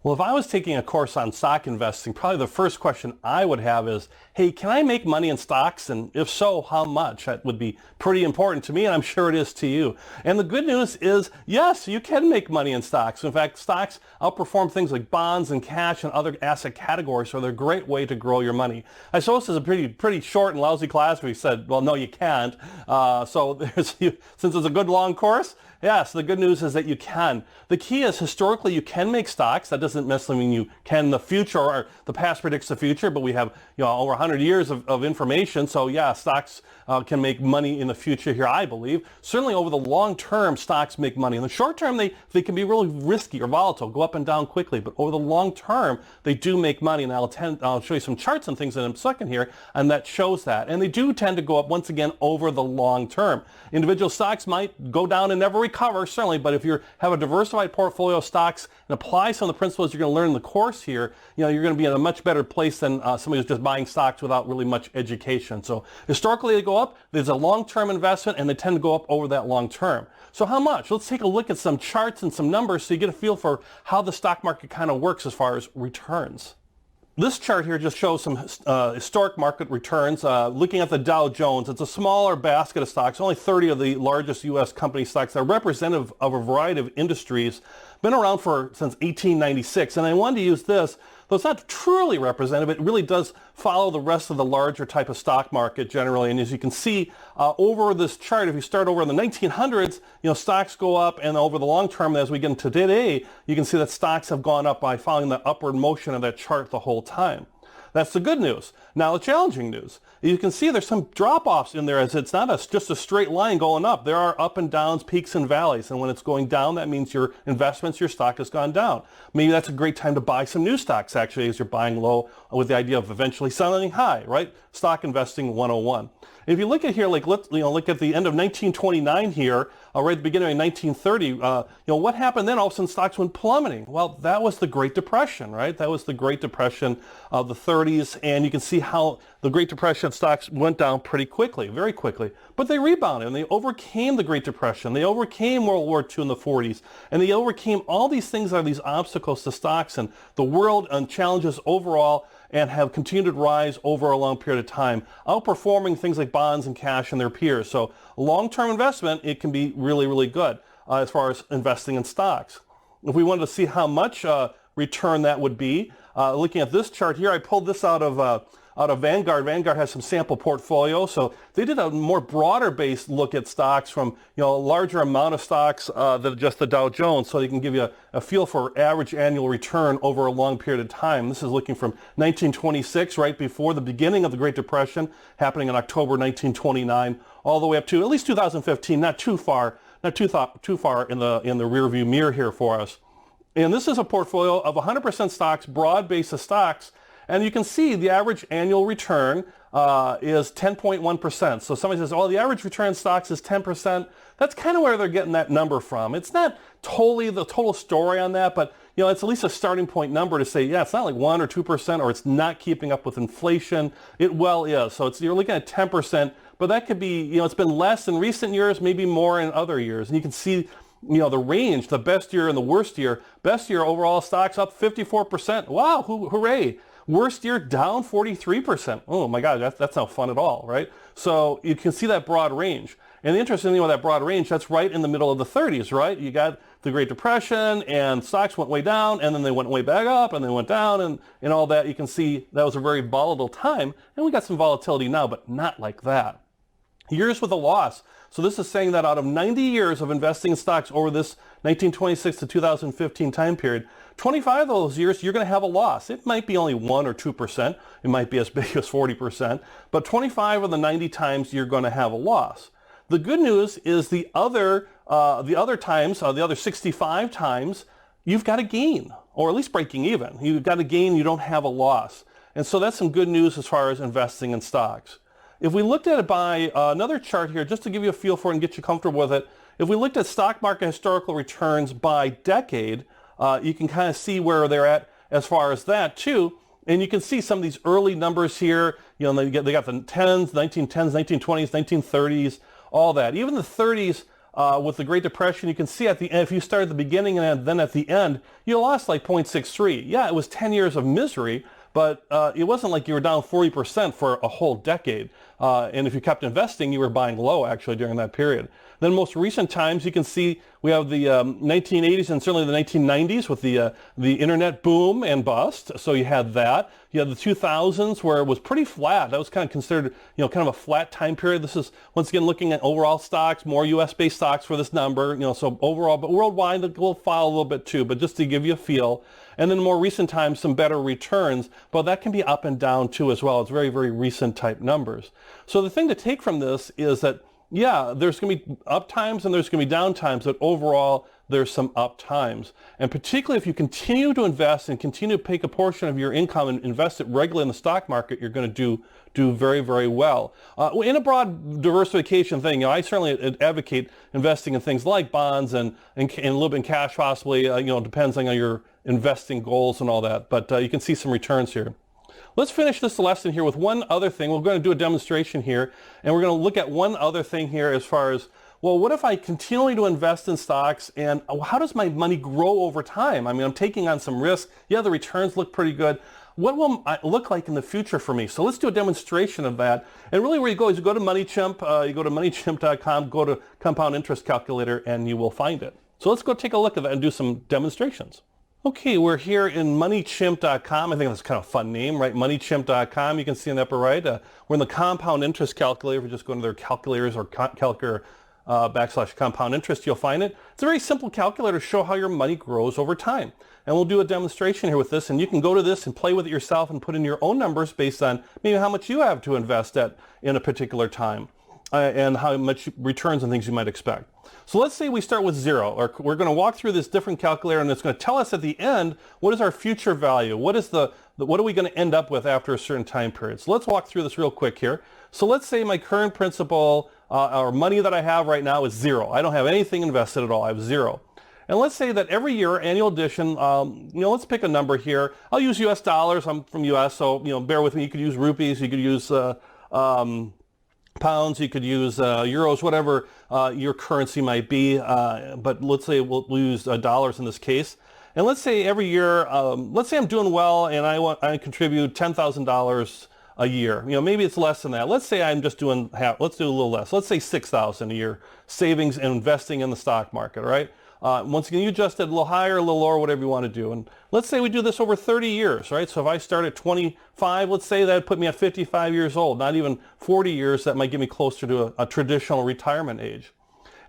Well, if I was taking a course on stock investing, probably the first question I would have is, hey, can I make money in stocks? And if so, how much? That would be pretty important to me, and I'm sure it is to you. And the good news is, yes, you can make money in stocks. In fact, stocks outperform things like bonds and cash and other asset categories, so they're a great way to grow your money. I suppose this is a pretty short and lousy class. We said, well, no, you can't. Since it's a good long course, yes, the good news is that you can. The key is historically you can make stocks. That doesn't necessarily mean you can in the future, or the past predicts the future, but we have over 100 years of information. So yeah, stocks can make money in the future here, I believe. Certainly over the long term, stocks make money. In the short term, they can be really risky or volatile, go up and down quickly. But over the long term, they do make money. And I'll show you some charts and things in a second here, and that shows that. And they do tend to go up once again over the long term. Individual stocks might go down and never recover, certainly, but if you have a diversified portfolio of stocks and apply some of the principles you're going to learn in the course here, you're going to be in a much better place than somebody who's just buying stocks without really much education. So historically they go up, there's a long-term investment, and they tend to go up over that long term. So how much? Let's take a look at some charts and some numbers so you get a feel for how the stock market kind of works as far as returns. This chart here just shows some historic market returns. Looking at the Dow Jones, it's a smaller basket of stocks, only 30 of the largest U.S. company stocks that are representative of a variety of industries, been around since 1896. And I wanted to use this, though it's not truly representative, it really does follow the rest of the larger type of stock market generally. And as you can see over this chart, if you start over in the 1900s, stocks go up, and over the long term, as we get into today, you can see that stocks have gone up by following the upward motion of that chart the whole time. That's the good news. Now the challenging news. You can see there's some drop-offs in there, as it's not just a straight line going up. There are up and downs, peaks and valleys, and when it's going down, that means your investments, your stock has gone down. Maybe that's a great time to buy some new stocks, actually, as you're buying low with the idea of eventually selling high, right? Stock investing 101. If you look at here, like look at the end of 1929 here, right at the beginning of 1930. What happened then? All of a sudden, stocks went plummeting. Well, that was the Great Depression, right? That was the Great Depression of the 30s, and you can see how the Great Depression stocks went down pretty quickly, very quickly. But they rebounded, and they overcame the Great Depression. They overcame World War II in the 40s, and they overcame all these things that are these obstacles to stocks and the world and challenges overall, and have continued to rise over a long period of time, outperforming things like bonds and cash and their peers. So long-term investment, it can be really, really good as far as investing in stocks. If we wanted to see how much return that would be, looking at this chart here, I pulled this out of Vanguard. Vanguard has some sample portfolio, so they did a more broader based look at stocks from a larger amount of stocks than just the Dow Jones, so they can give you a feel for average annual return over a long period of time. This is looking from 1926, right before the beginning of the Great Depression, happening in October 1929, all the way up to at least 2015. Not too far in the rear view mirror here for us. And this is a portfolio of 100% stocks, broad base of stocks. And you can see the average annual return is 10.1%. So somebody says, oh, the average return in stocks is 10%. That's kind of where they're getting that number from. It's not totally the total story on that, but it's at least a starting point number to say, yeah, it's not like 1 or 2%, or it's not keeping up with inflation. It well is. So you're looking at 10%, but that could be, it's been less in recent years, maybe more in other years. And you can see the range, the best year and the worst year. Best year overall, stocks up 54%. Wow, hooray. Worst year down 43%. Oh my God, that's not fun at all, right? So you can see that broad range. And the interesting thing with that broad range, that's right in the middle of the 30s, right? You got the Great Depression, and stocks went way down, and then they went way back up, and they went down, and all that. You can see that was a very volatile time, and we got some volatility now, but not like that. Years with a loss. So this is saying that out of 90 years of investing in stocks over this 1926 to 2015 time period, 25 of those years you're going to have a loss. It might be only 1 or 2%. It might be as big as 40%. But 25 of the 90 times you're going to have a loss. The good news is the other times, the other 65 times, you've got a gain, or at least breaking even. You've got a gain, you don't have a loss. And so that's some good news as far as investing in stocks. If we looked at it by another chart here, just to give you a feel for it and get you comfortable with it, if we looked at stock market historical returns by decade, you can kind of see where they're at as far as that too. And you can see some of these early numbers here. They got the 10s, 1910s, 1920s, 1930s, all that. Even the 30s with the Great Depression, you can see at the end, if you start at the beginning and then at the end, you lost like 0.63. Yeah, it was 10 years of misery, but it wasn't like you were down 40% for a whole decade. And if you kept investing, you were buying low actually during that period. Then most recent times, you can see we have the 1980s and certainly the 1990s with the internet boom and bust. So you had that. You had the 2000s where it was pretty flat. That was kind of considered, kind of a flat time period. This is once again looking at overall stocks, more U.S.-based stocks for this number. So overall, but worldwide it will fall a little bit too. But just to give you a feel. And then more recent times, some better returns, but that can be up and down too as well. It's very, very recent type numbers. So the thing to take from this is that, yeah, there's going to be up times and there's going to be down times, but overall there's some up times. And particularly if you continue to invest and continue to take a portion of your income and invest it regularly in the stock market, you're going to do very, very well. In a broad diversification thing, I certainly advocate investing in things like bonds and a little bit in cash possibly, depends on your investing goals and all that, but you can see some returns here. Let's finish this lesson here with one other thing. We're going to do a demonstration here, and we're going to look at one other thing here as far as, well, what if I continue to invest in stocks, and how does my money grow over time? I mean, I'm taking on some risk. Yeah, the returns look pretty good. What will it look like in the future for me? So let's do a demonstration of that. And really where you go is you go to MoneyChimp, you go to moneychimp.com, go to Compound Interest Calculator, and you will find it. So let's go take a look at that and do some demonstrations. Okay, we're here in moneychimp.com. I think that's kind of a fun name, right? Moneychimp.com. You can see in the upper right. We're in the compound interest calculator. If you just go into their calculators or calculator / compound interest, you'll find it. It's a very simple calculator to show how your money grows over time. And we'll do a demonstration here with this, and you can go to this and play with it yourself and put in your own numbers based on maybe how much you have to invest in a particular time and how much returns and things you might expect. So let's say we start with 0, or we're going to walk through this different calculator, and it's going to tell us at the end what is our future value, what are we going to end up with after a certain time period. So let's walk through this real quick here. So let's say my current principal or money that I have right now is 0. I don't have anything invested at all. I have 0. And let's say that every year, annual addition, let's pick a number here. I'll use US dollars. I'm from US, so bear with me. You could use rupees. You could use pounds, you could use euros, whatever your currency might be, but let's say we'll use dollars in this case. And let's say every year, let's say I'm doing well and I contribute $10,000 a year. Maybe it's less than that. Let's say I'm just doing half. Let's do a little less. Let's say $6,000 a year savings and investing in the stock market. All right. Once again, you adjust it a little higher, a little lower, whatever you want to do. And let's say we do this over 30 years, right? So if I start at 25, let's say that would put me at 55 years old, not even 40 years. That might get me closer to a traditional retirement age.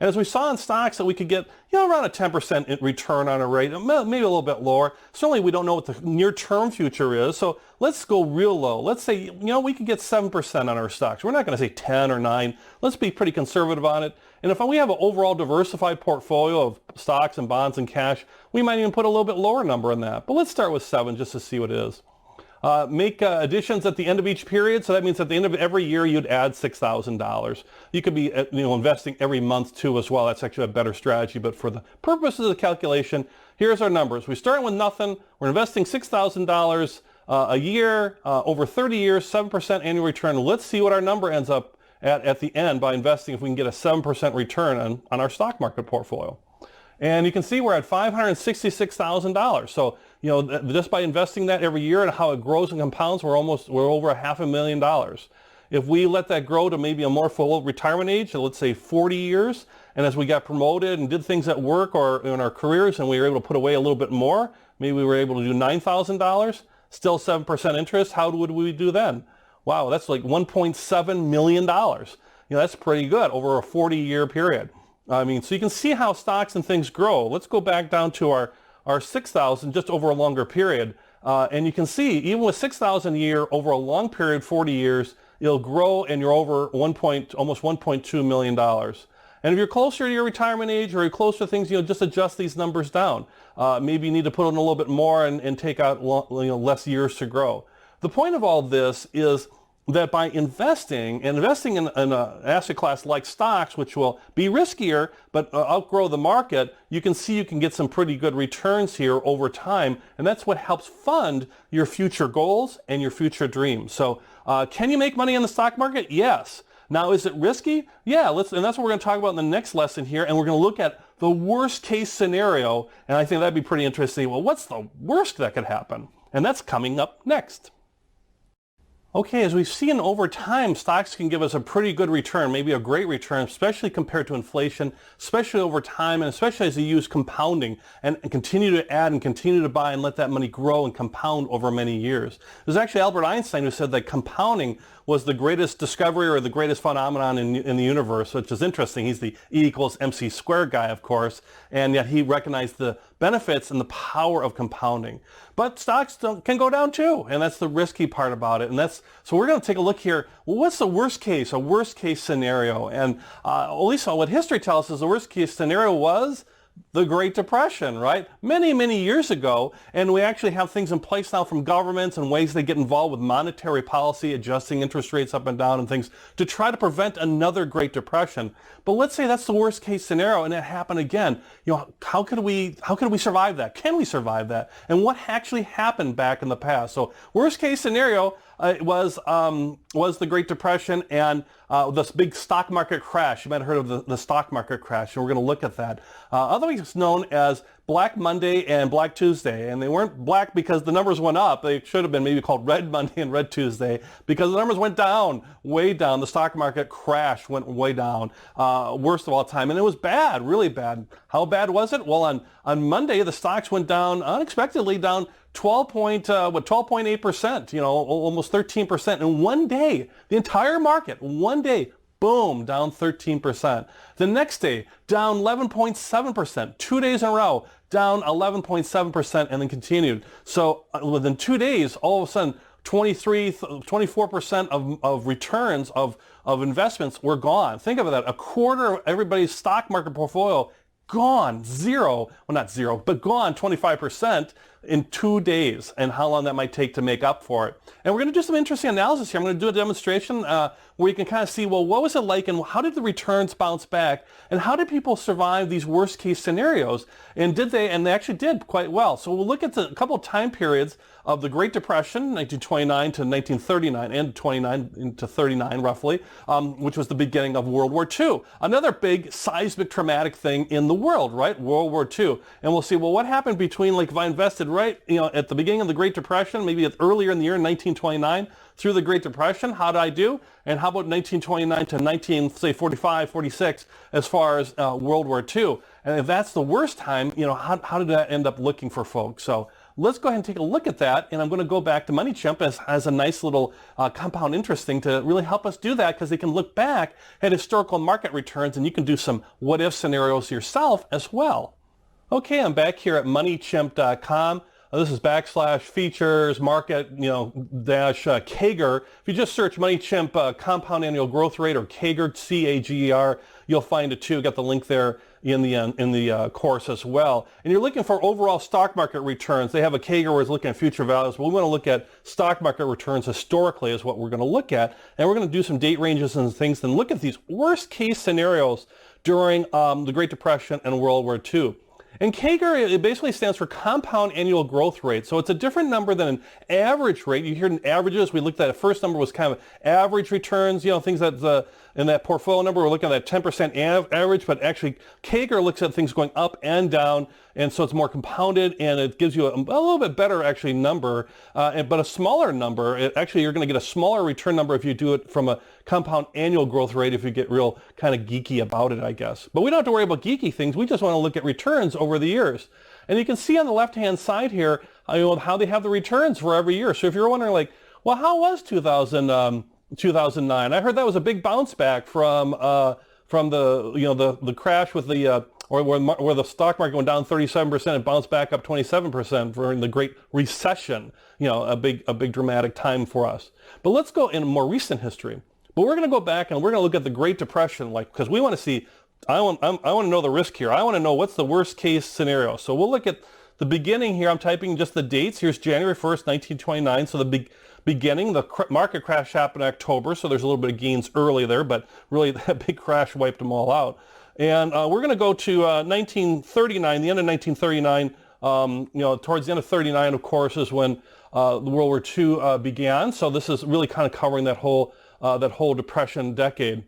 And as we saw in stocks that we could get, around a 10% return on a rate, maybe a little bit lower. Certainly we don't know what the near-term future is, so let's go real low. Let's say, we could get 7% on our stocks. We're not going to say 10 or 9. Let's be pretty conservative on it. And if we have an overall diversified portfolio of stocks and bonds and cash, we might even put a little bit lower number in that. But let's start with 7 just to see what it is. Make additions at the end of each period. So that means at the end of every year, you'd add $6,000. You could be investing every month too as well. That's actually a better strategy. But for the purposes of the calculation, here's our numbers. We start with nothing. We're investing $6,000 a year over 30 years, 7% annual return. Let's see what our number ends up at the end by investing if we can get a 7% return on our stock market portfolio. And you can see we're at $566,000. So, just by investing that every year and how it grows and compounds, we're over $500,000. If we let that grow to maybe a more full retirement age, so let's say 40 years, and as we got promoted and did things at work or in our careers and we were able to put away a little bit more, maybe we were able to do $9,000, still 7% interest, how would we do then? Wow, that's like $1.7 million. That's pretty good over a 40-year period. So you can see how stocks and things grow. Let's go back down to our 6,000 just over a longer period. And you can see even with 6,000 a year over a long period, 40 years, it'll grow and you're over almost $1.2 million. And if you're closer to your retirement age or you're closer to things, just adjust these numbers down. Maybe you need to put in a little bit more and take out less years to grow. The point of all this is that by investing in an asset class like stocks, which will be riskier but outgrow the market, you can see you can get some pretty good returns here over time, and that's what helps fund your future goals and your future dreams. So can you make money in the stock market? Yes. Now, is it risky? Yeah, and that's what we're going to talk about in the next lesson here, and we're going to look at the worst case scenario, and I think that'd be pretty interesting. Well, what's the worst that could happen? And that's coming up next. Okay, as we've seen over time, stocks can give us a pretty good return, maybe a great return, especially compared to inflation, especially over time, and especially as you use compounding and continue to add and continue to buy and let that money grow and compound over many years. There's actually Albert Einstein who said that compounding was the greatest discovery or the greatest phenomenon in the universe, which is interesting. He's the E equals MC squared guy, of course, and yet he recognized the benefits and the power of compounding. But stocks can go down too, and that's the risky part about it. And so we're going to take a look here. Well, what's the worst case, a worst case scenario? And at least what history tells us the worst case scenario was the Great Depression, right? Many, many years ago, and we actually have things in place now from governments and ways they get involved with monetary policy, adjusting interest rates up and down and things to try to prevent another Great Depression. But let's say that's the worst case scenario and it happened again. How could we survive that? Can we survive that? And what actually happened back in the past? So worst case scenario was the Great Depression and this big stock market crash. You might have heard of the stock market crash, and we're going to look at that. Otherwise known as Black Monday and Black Tuesday, and they weren't black because the numbers went up. They should have been maybe called Red Monday and Red Tuesday because the numbers went down, way down. The stock market crash went way down, worst of all time, and it was bad, really bad. How bad was it? Well, on Monday, the stocks went down unexpectedly, down 12.8%, almost 13% in one day. The entire market, one day, boom, down 13%. The next day, down 11.7%. 2 days in a row, down 11.7%, and then continued. So within 2 days, all of a sudden, 24% of returns of investments were gone. Think of that, a quarter of everybody's stock market portfolio gone, zero, well not zero, but gone 25% in 2 days, and how long that might take to make up for it. And we're going to do some interesting analysis here. I'm going to do a demonstration where you can kind of see, well, what was it like and how did the returns bounce back and how did people survive these worst case scenarios? And they actually did quite well. So we'll look at a couple of time periods of the Great Depression, 1929 to 1939, and 29 to 39 roughly, which was the beginning of World War II. Another big seismic traumatic thing in the world, right? World War II. And we'll see, well, what happened between, like, if I invested right, at the beginning of the Great Depression, maybe earlier in the year 1929, through the Great Depression, how did I do? And how about 1929 to 1945, 46, as far as World War II? And if that's the worst time, how did that end up looking for folks? So let's go ahead and take a look at that, and I'm going to go back to MoneyChimp as a nice little compound interest thing to really help us do that, because they can look back at historical market returns, and you can do some what-if scenarios yourself as well. Okay, I'm back here at MoneyChimp.com. This is /features market, dash CAGR. If you just search MoneyChimp compound annual growth rate, or CAGR, C-A-G-E-R, you'll find it too. Got the link there in the course as well. And you're looking for overall stock market returns. They have a CAGR where it's looking at future values, but we want to look at stock market returns historically is what we're going to look at. And we're going to do some date ranges and things and look at these worst case scenarios during the Great Depression and World War II. And CAGR, it basically stands for compound annual growth rate. So it's a different number than an average rate. You hear in averages, we looked at the first number was kind of average returns, things that in that portfolio number, we're looking at that 10% average, but actually CAGR looks at things going up and down, and so it's more compounded, and it gives you a little bit better actually number, but a smaller number. Actually, you're going to get a smaller return number if you do it from a compound annual growth rate, if you get real kind of geeky about it, I guess. But we don't have to worry about geeky things. We just want to look at returns over the years. And you can see on the left-hand side here, how they have the returns for every year. So if you're wondering, like, well, how was 2009? I heard that was a big bounce back from the crash with the where the stock market went down 37% and bounced back up 27% during the Great Recession. A big dramatic time for us. But let's go in more recent history. But we're going to go back and we're going to look at the Great Depression, because we want to see. I want to know the risk here. I want to know what's the worst case scenario. So we'll look at the beginning here. I'm typing just the dates. Here's January 1st, 1929. So the beginning, the market crash happened in October. So there's a little bit of gains early there, but really that big crash wiped them all out. And we're going to go to 1939, the end of 1939. Towards the end of 39, of course, is when the World War II began. So this is really kind of covering that whole that whole depression decade.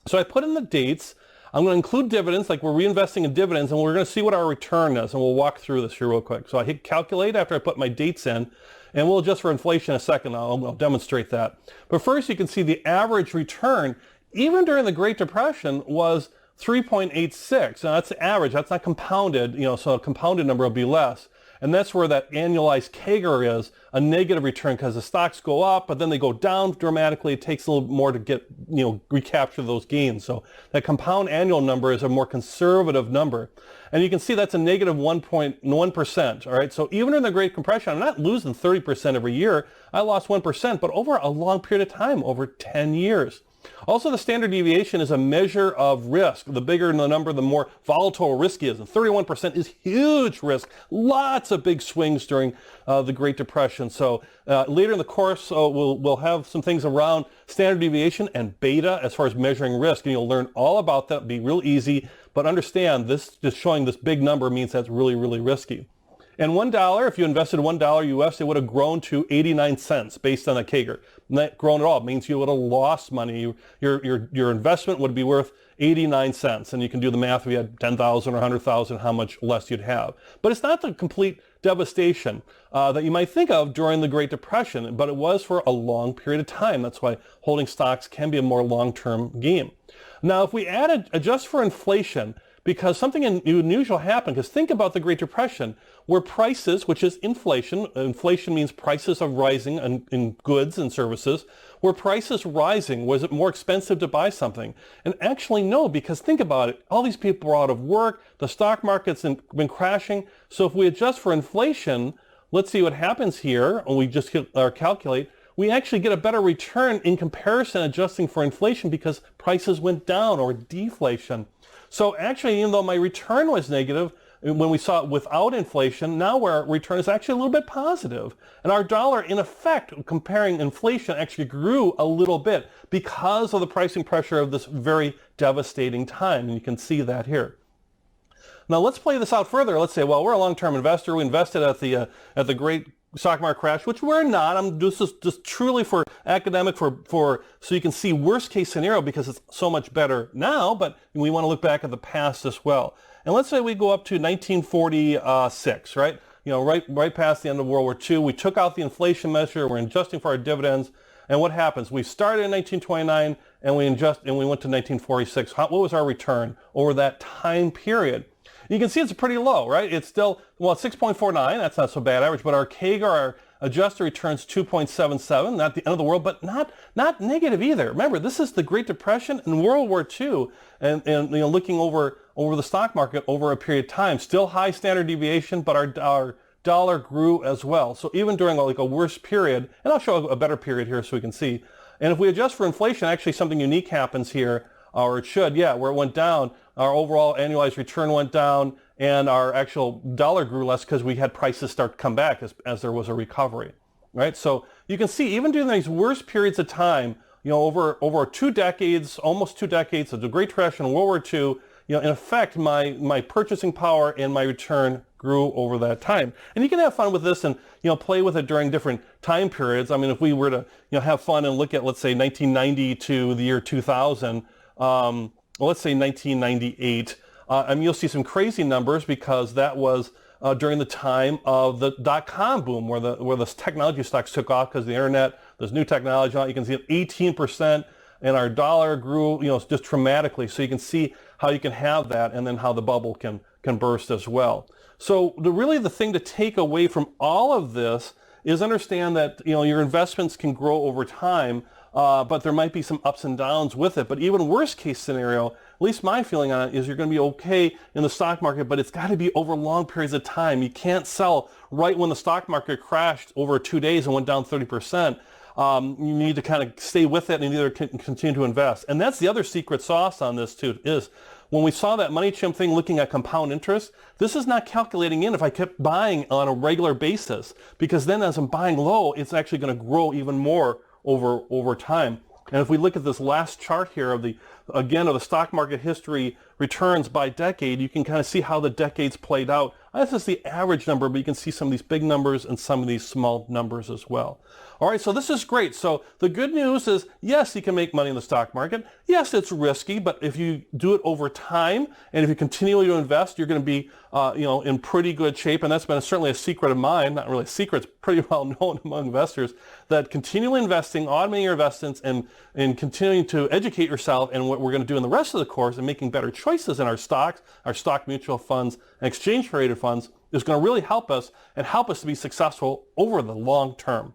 So I put in the dates. I'm going to include dividends, like we're reinvesting in dividends, and we're going to see what our return is, and we'll walk through this here real quick. So I hit calculate after I put my dates in, and we'll adjust for inflation in a second. I'll demonstrate that. But first, you can see the average return, even during the Great Depression, was 3.86. Now that's the average. That's not compounded, so a compounded number will be less. And that's where that annualized CAGR is, a negative return, because the stocks go up, but then they go down dramatically. It takes a little more to get, recapture those gains. So that compound annual number is a more conservative number. And you can see that's a negative 1.1%, all right? So even in the Great Compression, I'm not losing 30% every year. I lost 1%, but over a long period of time, over 10 years. Also, the standard deviation is a measure of risk. The bigger the number, the more volatile risk is. And 31% is huge risk. Lots of big swings during the Great Depression. So later in the course, we'll have some things around standard deviation and beta as far as measuring risk. And you'll learn all about that. It'll be real easy. But understand this, just showing this big number means that's really, really risky. And $1, if you invested $1 US, it would have grown to 89 cents based on the CAGR. Not grown at all. It means you would have lost money. Your investment would be worth 89 cents. And you can do the math if you had 10,000 or 100,000, how much less you'd have. But it's not the complete devastation that you might think of during the Great Depression, but it was for a long period of time. That's why holding stocks can be a more long-term game. Now, if we adjust for inflation, because something unusual happened, because think about the Great Depression, where prices, which is inflation means prices are rising in goods and services, were prices rising? Was it more expensive to buy something? And actually no, because think about it, all these people are out of work, the stock market's been crashing, so if we adjust for inflation, let's see what happens here, and we just calculate, we actually get a better return in comparison adjusting for inflation because prices went down, or deflation. So actually, even though my return was negative, when we saw it without inflation, now our return is actually a little bit positive. And our dollar, in effect, comparing inflation, actually grew a little bit because of the pricing pressure of this very devastating time. And you can see that here. Now let's play this out further. Let's say, well, we're a long-term investor. We invested at the great stock market crash, which we're not. This is just truly for academic, so you can see worst case scenario because it's so much better now, but we want to look back at the past as well. And let's say we go up to 1946, right? Right past the end of World War II. We took out the inflation measure. We're adjusting for our dividends. And what happens? We started in 1929 and we went to 1946. What was our return over that time period? You can see it's pretty low, right? It's still, well, 6.49, that's not so bad average, but our CAGR, our adjusted returns 2.77, not the end of the world, but not negative either. Remember, this is the Great Depression and World War II, and looking over the stock market over a period of time. Still high standard deviation, but our dollar grew as well. So even during like a worse period, and I'll show a better period here so we can see. And if we adjust for inflation, actually something unique happens here, or it should, where it went down. Our overall annualized return went down, and our actual dollar grew less because we had prices start to come back as there was a recovery, right? So you can see even during these worst periods of time, over 2 decades, almost 2 decades of the Great Depression and World War II, in effect, my purchasing power and my return grew over that time. And you can have fun with this and play with it during different time periods. I mean, if we were to have fun and look at, let's say, 1990 to the year 2000. Let's say 1998, you'll see some crazy numbers because that was during the time of the dot-com boom where the technology stocks took off because of the internet, there's new technology. You can see 18%, and our dollar grew just dramatically. So you can see how you can have that, and then how the bubble can burst as well. So really the thing to take away from all of this is understand that your investments can grow over time. But there might be some ups and downs with it. But even worst case scenario, at least my feeling on it is you're going to be okay in the stock market, but it's got to be over long periods of time. You can't sell right when the stock market crashed over 2 days and went down 30%. You need to kind of stay with it and either continue to invest. And that's the other secret sauce on this too, is when we saw that Money Chimp thing looking at compound interest, this is not calculating in if I kept buying on a regular basis, because then as I'm buying low, it's actually going to grow even more over time. And if we look at this last chart here of the stock market history returns by decade, you can kind of see how the decades played out. This is the average number, but you can see some of these big numbers and some of these small numbers as well. All right, so this is great. So the good news is, yes, you can make money in the stock market. Yes, it's risky, but if you do it over time and if you continually to invest, you're going to be in pretty good shape. And that's been certainly a secret of mine, not really a secret, it's pretty well known among investors, that continually investing, automating your investments, and continuing to educate yourself, and what we're going to do in the rest of the course, and making better choices in our stocks, our stock mutual funds, and exchange traded funds, is going to really help us to be successful over the long term.